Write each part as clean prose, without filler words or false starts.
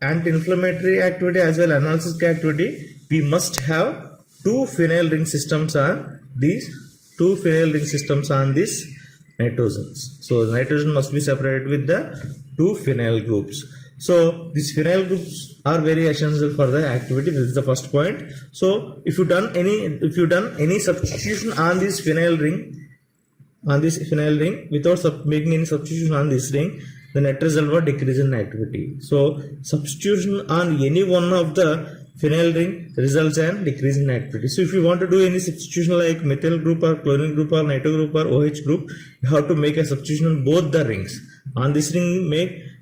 anti-inflammatory activity as well analgesic activity, we must have two phenyl ring systems on these nitrogens. So nitrogen must be separated with the two phenyl groups. So these phenyl groups are very essential for the activity. This is the first point. So if you done any substitution on this phenyl ring without making any substitution on this ring, the net result will decrease in activity. So substitution on any one of the phenyl ring results in decrease in activity. So if you want to do any substitution like methyl group or chlorine group or nitro group or OH group, you have to make a substitution on both the rings. On this ring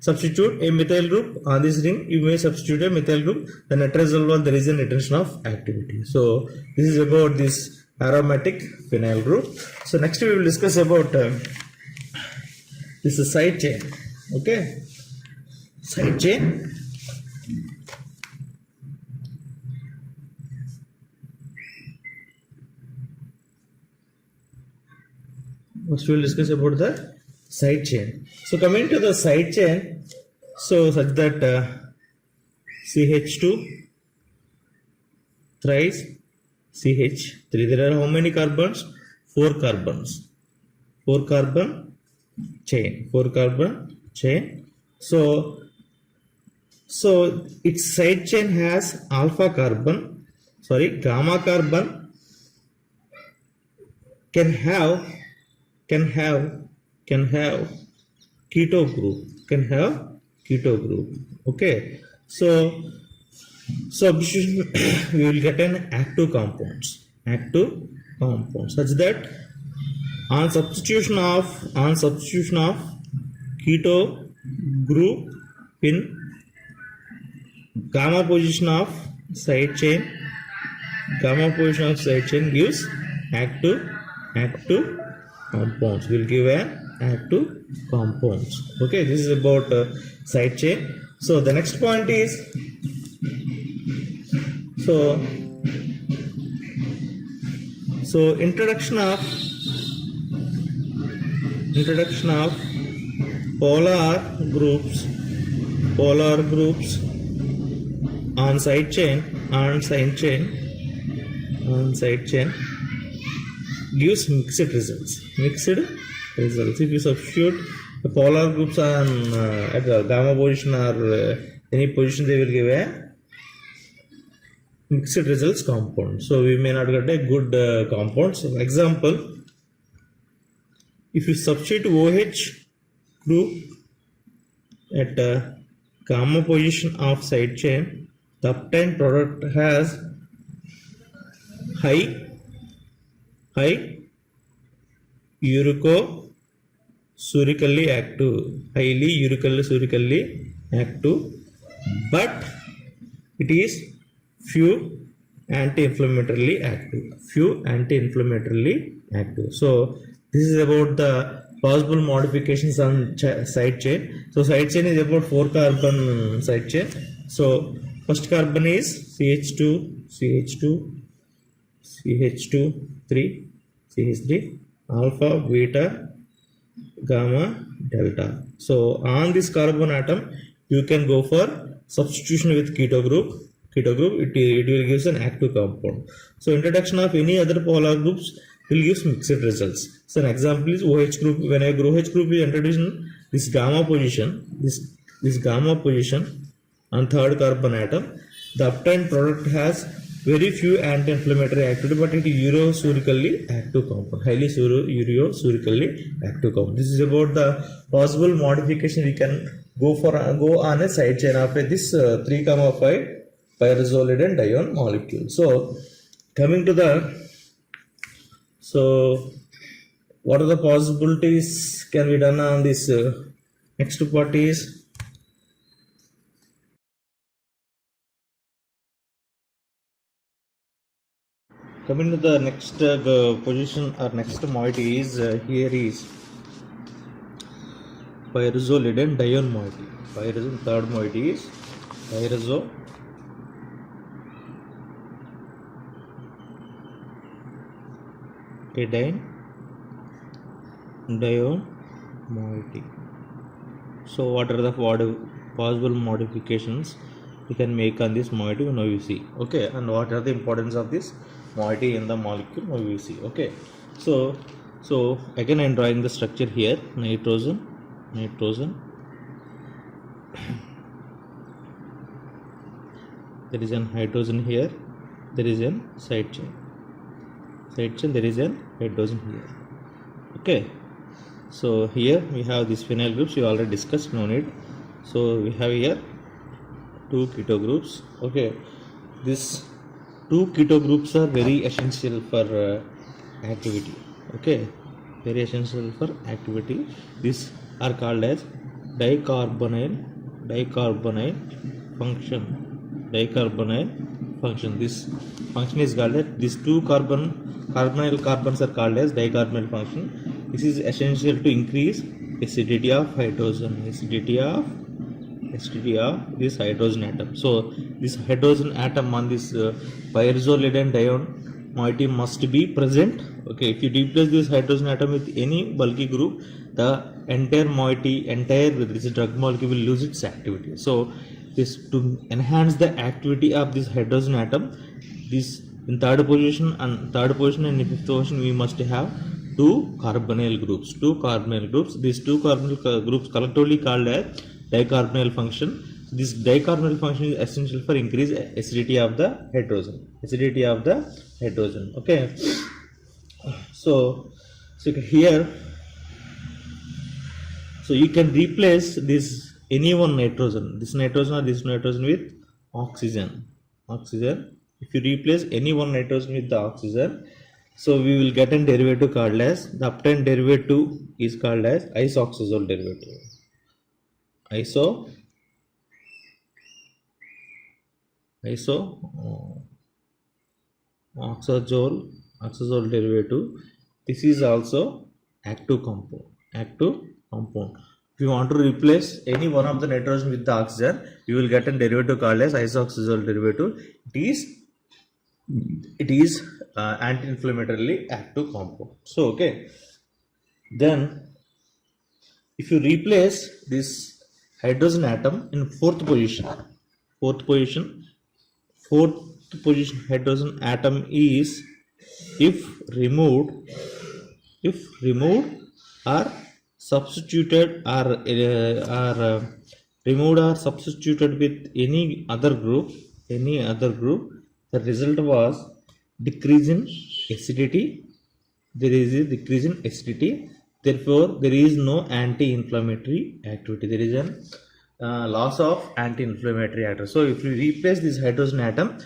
substitute a methyl group, on this ring you may substitute a methyl group. The net result will there is a retention of activity. So this is about this aromatic phenyl group. So next we will discuss about this is side chain. Okay, side chain. First we will discuss about the side chain. So coming to the side chain, so such that CH2 thrice CH3. There are how many carbons? 4 carbons. 4 carbon chain. 4 carbon chain. So its side chain has gamma carbon can have keto group. Okay. So substitution we will get an active compounds such that on substitution of keto group in gamma position of side chain gives active compounds, will give an active compounds. Okay, this is about side chain. So the next point is introduction of polar groups on side chain gives mixed results. If you substitute the polar groups on at the gamma position or any position, they will give a mixed results compound. So we may not get a good compound. So example, if you substitute OH group at gamma position of side chain, the obtained product has high urically active, but it is few anti-inflammatorily active. So this is about the possible modifications on side chain. So side chain is about 4 carbon side chain. So first carbon is CH2 CH3 alpha, beta, gamma, delta. So on this carbon atom you can go for substitution with keto group. It will give an active compound. So introduction of any other polar groups will give mixed results. So an example is OH group. When a OH group is introduced in this gamma position, on third carbon atom, the obtained product has very few anti-inflammatory activity, but it is urosurically active compound, highly urosurically active compound. This is about the possible modification we can go on a side chain of this 3,5 pyrazolide and dione molecule. So coming to what are the possibilities can be done on this? Next part is coming to the next position or next moiety is here is pyrazolide and dione moiety. Third moiety is pyrazolide dione moiety. So what are the possible modifications we can make on this moiety now we see. Okay, and what are the importance of this moiety in the molecule now we see. Okay, so again I am drawing the structure here. Nitrogen there is an hydrogen here, there is an side chain, there is an hydrogen here. Okay, so here we have these phenyl groups, we already discussed, no need. So we have here two keto groups. Okay, these two keto groups are very essential for activity. Okay, very essential for activity. These are called as dicarbonyl function. This function is called as, these two carbonyl carbons are called as dicarbonyl function. This is essential to increase acidity of hydrogen, acidity of this hydrogen atom. So this hydrogen atom on this pyrazolidine dione moiety must be present. Okay, if you replace this hydrogen atom with any bulky group, the entire moiety, this drug molecule will lose its activity. So this, to enhance the activity of this hydrogen atom, this in third position and in fifth position we must have two carbonyl groups. These two carbonyl groups collectively called as dicarbonyl function. This dicarbonyl function is essential for increase acidity of the hydrogen. Okay, so here, so you can replace this any one nitrogen, this nitrogen with oxygen. If you replace any one nitrogen with the oxygen, so we will get a derivative called as, the obtained derivative is called as isoxazole derivative. Oxazole derivative. This is also active compound. If you want to replace any one of the nitrogen with the oxygen, you will get a derivative called as isoxazole derivative. It is anti-inflammatorily active compound. So okay, then if you replace this hydrogen atom in fourth position hydrogen atom is, if removed or substituted with any other group, the result was decrease in acidity. There is a decrease in acidity, therefore there is no anti-inflammatory activity. There is a loss of anti-inflammatory activity. So if we replace this hydrogen atom,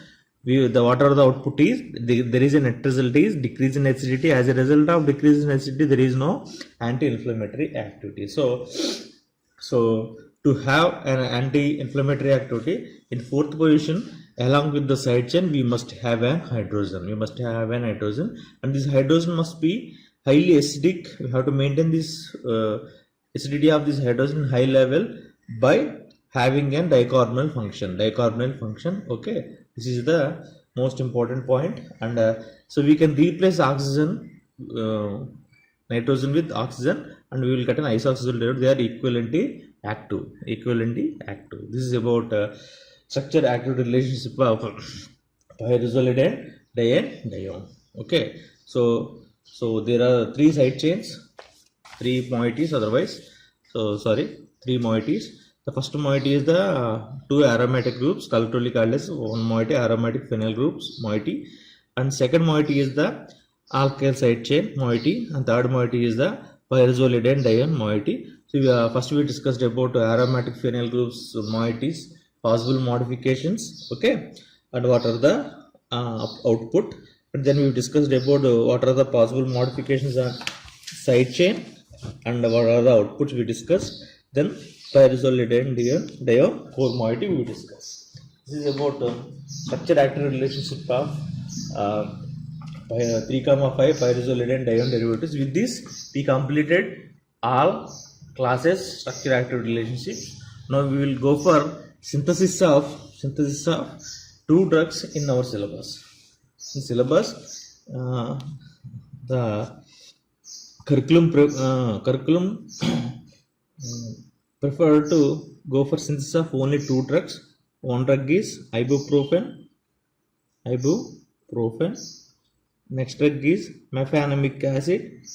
whatever the output is, there is a net result is decrease in acidity. As a result of decrease in acidity, there is no anti-inflammatory activity. So to have an anti-inflammatory activity in fourth position, along with the side chain, we must have an hydrogen. And this hydrogen must be highly acidic. We have to maintain this acidity of this hydrogen high level by having a dicarbonyl function. Okay, this is the most important point. And so we can replace oxygen, nitrogen with oxygen, and we will get an isoxazole derivative. They are equivalently active. This is about structure activity relationship of pyrazolidine dione. Okay, so there are three side chains, three moieties. The first moiety is the two aromatic groups collectively called as one moiety, aromatic phenyl groups moiety, and second moiety is the alkyl side chain moiety, and third moiety is the pyrazolidine dione moiety. So first we discussed about aromatic phenyl groups moieties, possible modifications, okay, and what are the output. And then we discussed about what are the possible modifications on side chain and what are the outputs we discussed. Then pyrazolidine dione core moiety we discuss. This is about structure active relationship of 3,5 pyrazolidine dione derivatives. With this we completed all classes structure active relationships. Now we will go for synthesis of two drugs in our syllabus. In syllabus, the curriculum prefer to go for synthesis of only two drugs. One drug is ibuprofen. Next drug is mefenamic acid.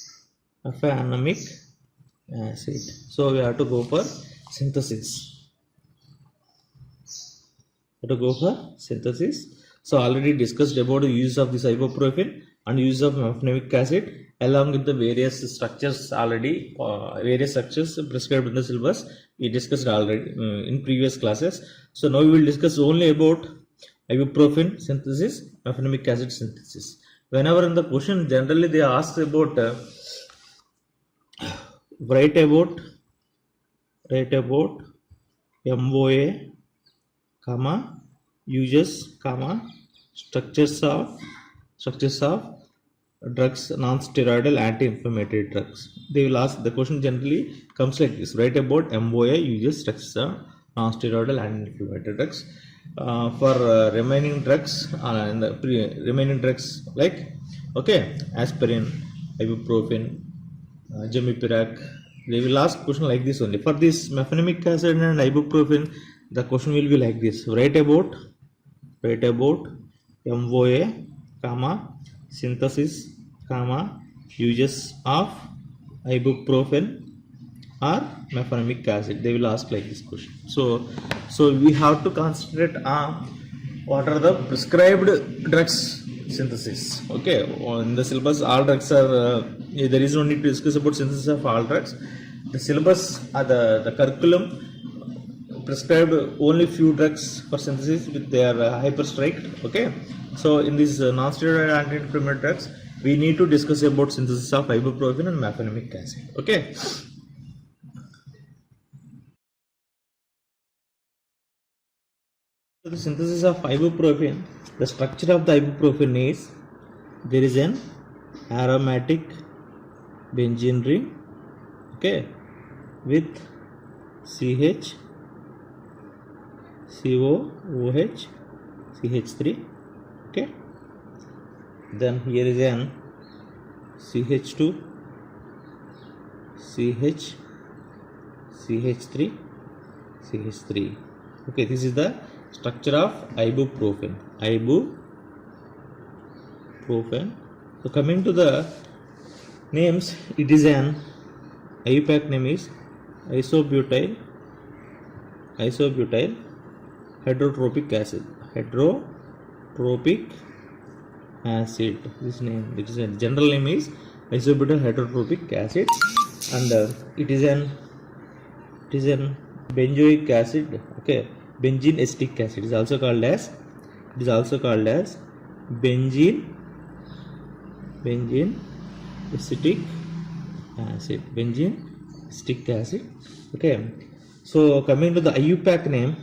So we have to go for synthesis. So already discussed about the use of this ibuprofen and use of mefenamic acid along with the various structures already, various structures prescribed in the syllabus. We discussed already in previous classes. So now we will discuss only about ibuprofen synthesis, mefenamic acid synthesis. Whenever in the question, generally they ask about write about MOA, uses, structures of drugs, non-steroidal anti-inflammatory drugs. They will ask, the question generally comes like this: write about MOA, uses, structures of non-steroidal anti-inflammatory drugs. For remaining drugs, remaining drugs like aspirin, ibuprofen, Gemipirac, they will ask question like this only. For this mefenamic acid and ibuprofen, the question will be like this: write about MOA, synthesis, uses of ibuprofen or mefenamic acid. They will ask like this question. So we have to concentrate on what are the prescribed drugs synthesis. Okay, in the syllabus all drugs are there is no need to discuss about synthesis of all drugs. The syllabus the curriculum prescribed only few drugs for synthesis with their hyper strict. Okay, so in these non-steroidal anti-inflammatory drugs we need to discuss about synthesis of ibuprofen and mefenamic acid. Okay, so the synthesis of ibuprofen, the structure of the ibuprofen is there is an aromatic benzene ring, okay, with CH, COOH, CH3, okay. Then here is an CH2, CH, CH3, CH3. Okay, this is the structure of ibuprofen. So coming to the names, it is an IUPAC name is isobutyl hydrotropic acid. This name, which is a general name, is isobutyl hydrotropic acid, and it is an benzoic acid. Okay, benzene acetic acid is also called as benzene acetic acid. Okay, so coming to the IUPAC name,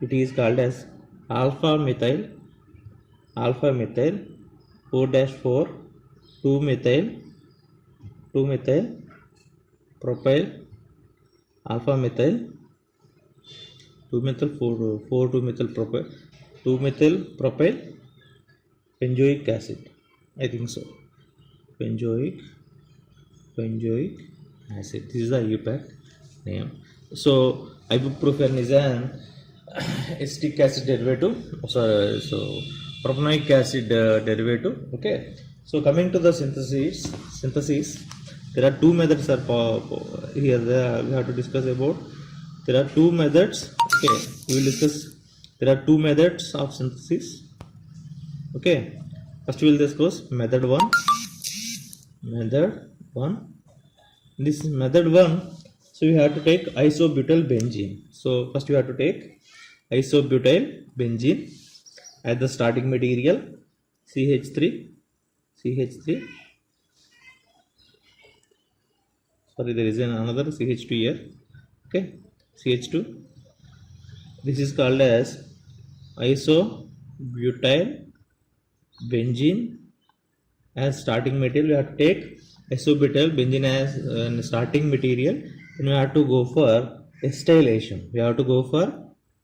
it is called as alpha methyl 4-4 2 methyl propyl alpha methyl 2 methyl 4 2 methyl propyl benzoic acid. I think so. Benzoic acid. This is the IUPAC name. So ibuprofen is an acetic acid derivative. So propanoic acid derivative. Okay. So coming to the synthesis, there are two methods are here. We have to discuss about. There are two methods. Okay, we will discuss. There are two methods of synthesis. Okay, first we will discuss method one. This is method one. So we have to take isobutyl benzene. So first we have to take isobutyl benzene as the starting material. CH3. Sorry, there is another CH2 here. Okay, CH2. This is called as isobutyl benzene as starting material. We have to take isobutyl benzene as starting material, and we have to go for acetylation. We have to go for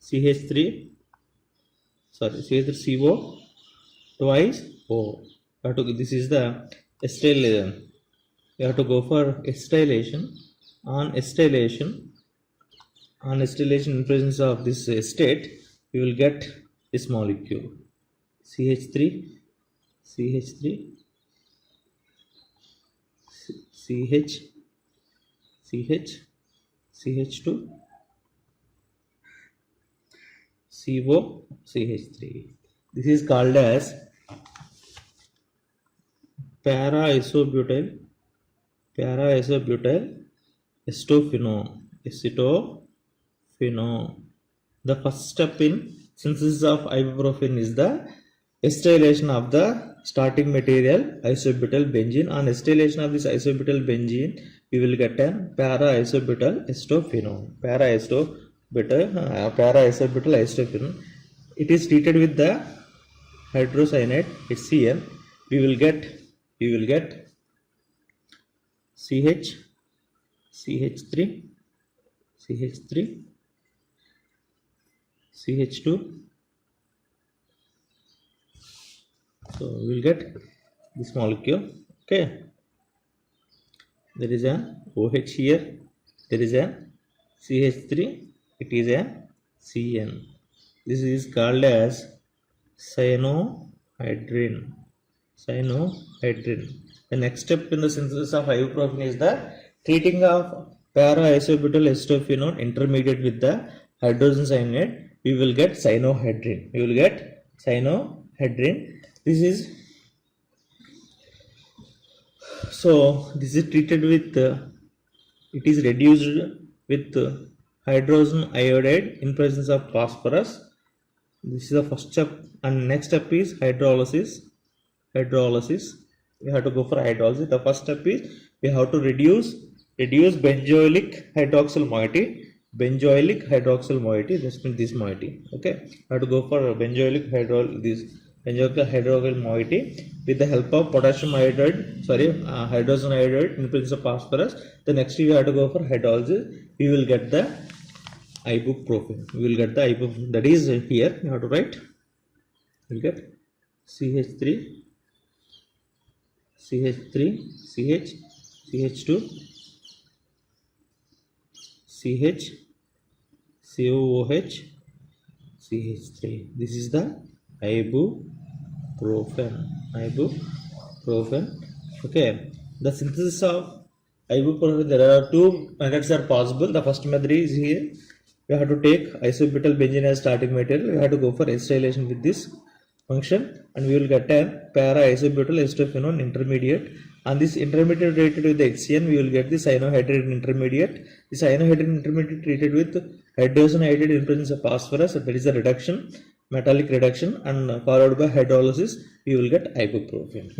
CH3CO twice O. This is the acetyl you have to go for acetylation. On acetylation in presence of this state, we will get this molecule CH3, CH3, CH, CH, CH2, CO, CH3. This is called as para-isobutyl acetophenone. The first step in synthesis of ibuprofen is the acetylation of the starting material isobutyl benzene. On acetylation of this isobutyl benzene, we will get a para-isobutyl acetophenone. Para-isobutyl acetophenone. It is treated with the hydrocyanide HCl. We will get CH, CH3, CH3, CH2. So we will get this molecule. Okay. There is a OH here. There is a CH3. It is a CN. This is called as cyanohydrin. The next step in the synthesis of ibuprofen is the treating of para-isobutyl acetophenone intermediate with the hydrogen cyanide. We will get cyanohydrin. This is treated with it is reduced with hydrogen iodide in presence of phosphorus. This is the first step, and next step is hydrolysis. We have to go for hydrolysis. The first step is we have to reduce benzoylic hydroxyl moiety. Benzoylic this moiety. Okay, we have to go for benzoylic hydroxyl moiety with the help of hydrogen iodide in presence of phosphorus. The next we have to go for hydrolysis. We will get the ibuprofen. That is here. You have to write. We will get CH3, CH, CH2, CH, COOH, CH3. This is the ibuprofen. Okay. The synthesis of ibuprofen, there are two methods are possible. The first method is here. We have to take isobutyl benzene as starting material. We have to go for acetylation with this function, and we will get a para-isobutyl acetophenone intermediate. On this intermediate treated with the HCN, we will get the cyanohydrin intermediate. The cyanohydrin intermediate treated with hydrogen iodide in presence of phosphorus. That is a reduction, metallic reduction, and followed by hydrolysis, we will get ibuprofen.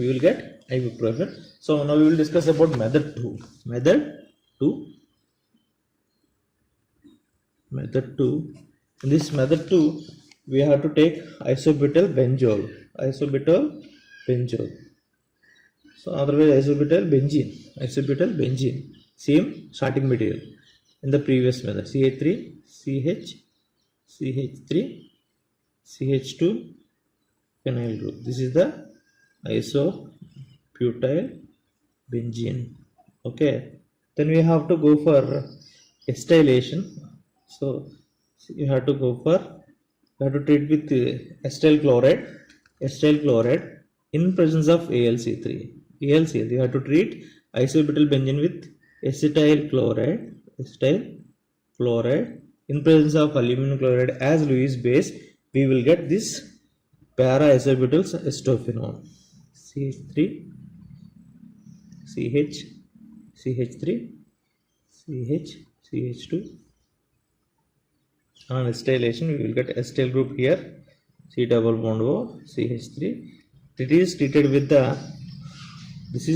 So now we will discuss about method 2. In this method 2, we have to take isobutyl benzole. So otherwise isobutyl benzene, same starting material in the previous method. CH3, CH2 phenyl group. This is the isobutyl benzene. Okay. Then we have to go for acetylation. So you have to treat with acetyl chloride in presence of AlC3. You have to treat isobutyl benzene with acetyl chloride in presence of aluminum chloride as Lewis base. We will get this para-isobutyl acetophenone. CH3, CH, CH3, CH, CH2. On acetylation, we will get acetyl group here, C double bond O, CH3. It is treated with this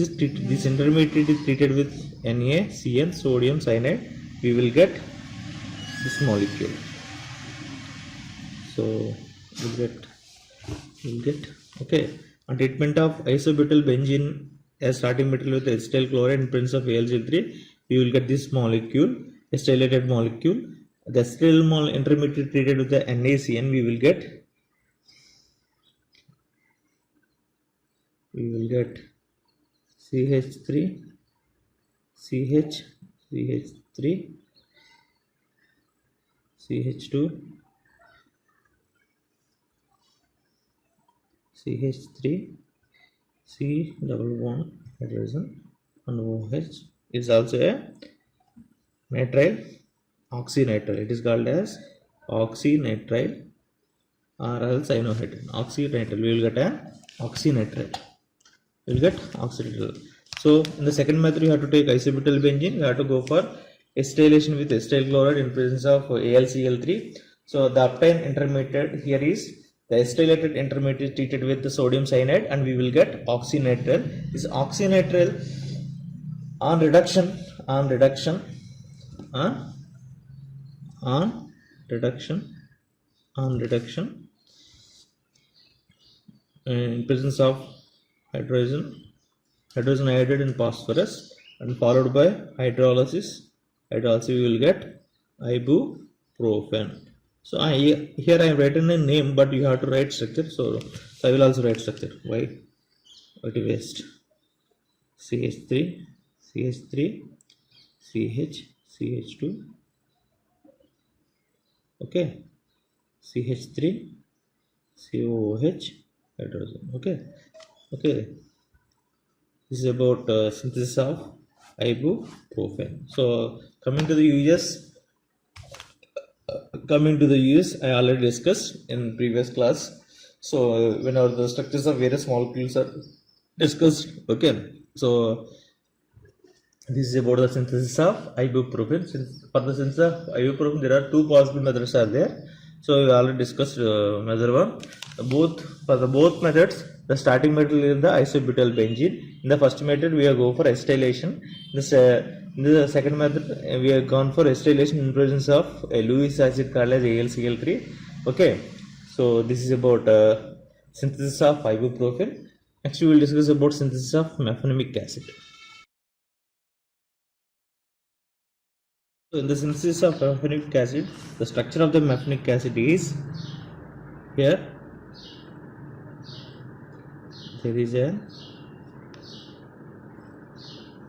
intermediate is treated with NaCN, sodium cyanide. We will get this molecule. So we'll get okay. On treatment of isobutyl benzene as starting material with acetyl chloride in presence of AlCl3, we will get this molecule, acetylated molecule. The acetyl intermediate treated with the NaCN, we will get CH3, CH, CH3, CH2, CH3, C double bond hydrogen, and OH is also a nitrile oxynitrile. It is called as oxynitrile or else cyanohydrin. Oxynitrile, we will get an oxynitrile. We will get oxynitrile. So in the second method, you have to take isobutyl benzene. You have to go for acetylation with acetyl chloride in presence of AlCl3. So the obtained intermediate here is the acetylated intermediate treated with the sodium cyanide, and we will get oxynitrile. This oxynitrile on reduction in presence of hydrogen iodide and phosphorus, and followed by hydrolysis we will get ibuprofen. So here I have written a name, but you have to write structure, so I will also write structure. Why to waste? CH3, CH2, okay, CH3, COOH, hydrogen. Okay. This is about synthesis of ibuprofen. So coming to the uses, I already discussed in previous class. So whenever the structures of various molecules are discussed, okay. So this is about the synthesis of ibuprofen. For the synthesis of ibuprofen, there are two possible methods are there. So we already discussed method one. For both methods, the starting material is the isobutyl benzene. In the first method, we are go for acetylation. In the second method, we have gone for acetylation in presence of a Lewis acid called as AlCl3. Okay, so this is about synthesis of ibuprofen. Next, we will discuss about synthesis of mefenamic acid. So in the synthesis of mefenamic acid, the structure of the mefenamic acid is here. There is a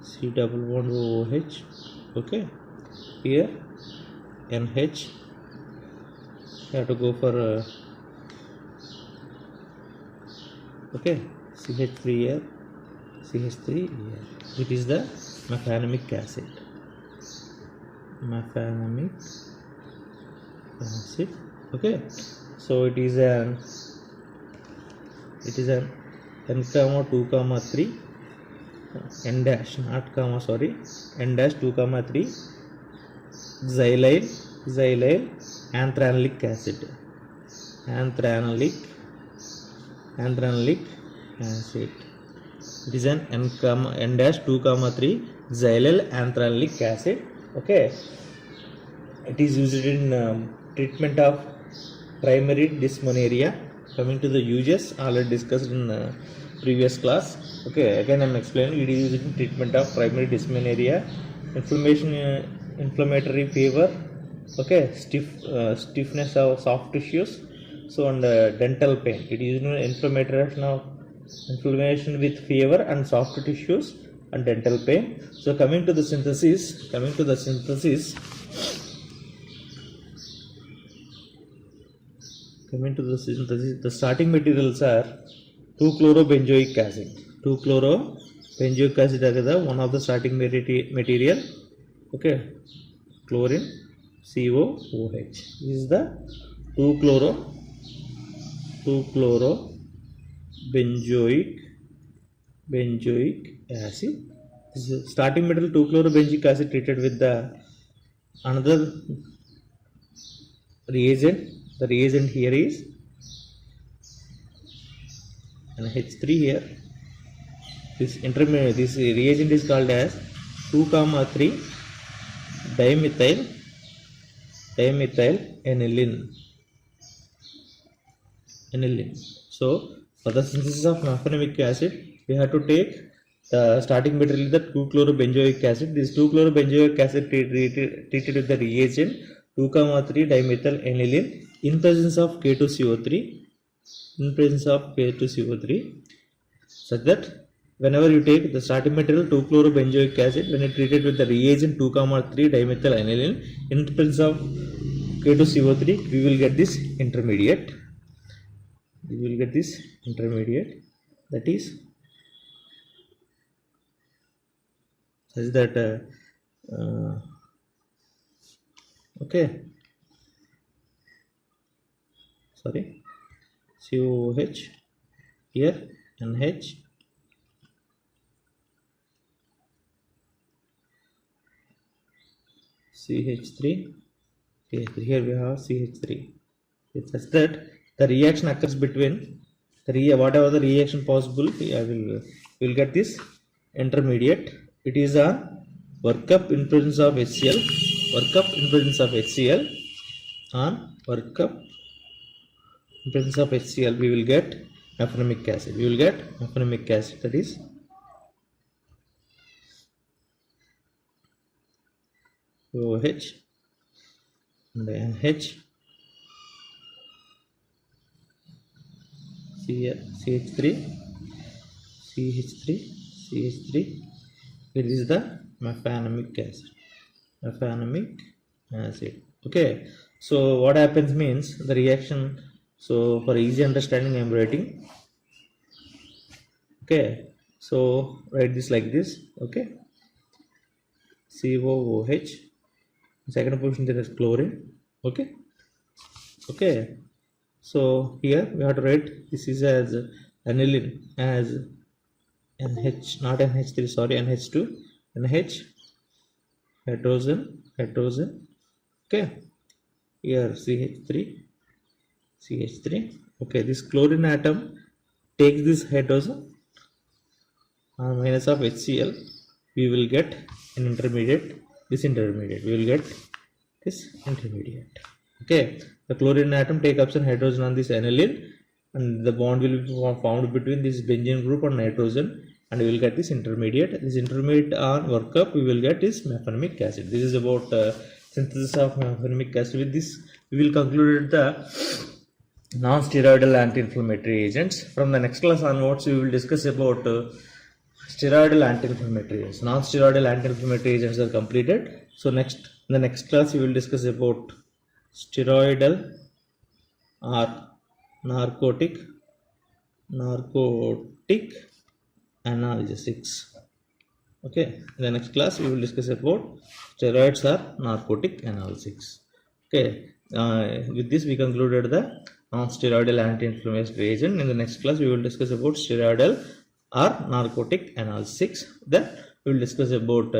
C double bond OH. Okay, here NH. You have to go for okay, CH3 here, CH3 here. It is the mefenamic acid. Okay, so it is an N comma 2 comma 3 N dash not comma sorry N dash 2 comma 3 xylyl anthranoic acid. Anthranoic acid. It is an N dash 2 comma 3 xylyl anthranoic acid. Okay, it is used in treatment of primary dysmenorrhea. Coming to the uses, already discussed in previous class. Okay, again I am explaining. It is used in treatment of primary dysmenorrhea, inflammatory fever, okay, stiffness of soft tissues, so and dental pain. It is used in inflammation with fever and soft tissues and dental pain. So coming to the synthesis, the starting materials are 2-chlorobenzoic acid. 2-chlorobenzoic acid is one of the starting material. Okay, chlorine COOH. This is the 2-chlorobenzoic acid. This is starting material 2-chlorobenzoic acid treated with the another reagent. The reagent here is NH3 here. This reagent is called as 2,3 dimethyl aniline. So for the synthesis of mefenamic acid, we have to take the starting material, the 2-chlorobenzoic acid. This 2-chlorobenzoic acid treated with the reagent 2,3 dimethyl aniline in presence of K2CO3, such that whenever you take the starting material 2-chlorobenzoic acid, when it treated with the reagent 2,3 dimethyl aniline in presence of K2CO3, we will get this intermediate. We will get this intermediate, that is such that okay, sorry, COOH here, NH, CH3, here we have CH3. It's such that the reaction occurs between whatever the reaction possible, we will get this intermediate. It is a workup in presence of HCl, workup in presence of HCl, on workup in presence of HCl we will get mefenamic acid. We will get mefenamic acid, that is OH and NH, CH3, CH3, CH3. It is the mefenamic acid. Mefenamic acid. Okay. So what happens means the reaction. So for easy understanding, I am writing. Okay. So write this like this. Okay. COOH. Second position there is chlorine. Okay. Okay. So here we have to write this is as aniline as NH, not NH3, sorry, NH2, NH, hydrogen, okay, here CH3, CH3, okay, this chlorine atom takes this hydrogen minus of HCl, we will get an intermediate, this intermediate, we will get this intermediate, okay, the chlorine atom takes up some hydrogen on this aniline and the bond will be found between this benzene group and nitrogen, and we will get this intermediate. This intermediate on workup we will get this mefenamic acid. This is about synthesis of mefenamic acid. With this we will conclude the non-steroidal anti-inflammatory agents. From the next class onwards we will discuss about steroidal anti-inflammatory agents. Non-steroidal anti-inflammatory agents are completed. So in the next class we will discuss about steroidal or narcotic analgesics. Okay, in the next class we will discuss about steroids or narcotic analgesics. Okay, with this we concluded the non-steroidal anti-inflammatory agent. In the next class we will discuss about steroidal or narcotic analgesics. Then we will discuss about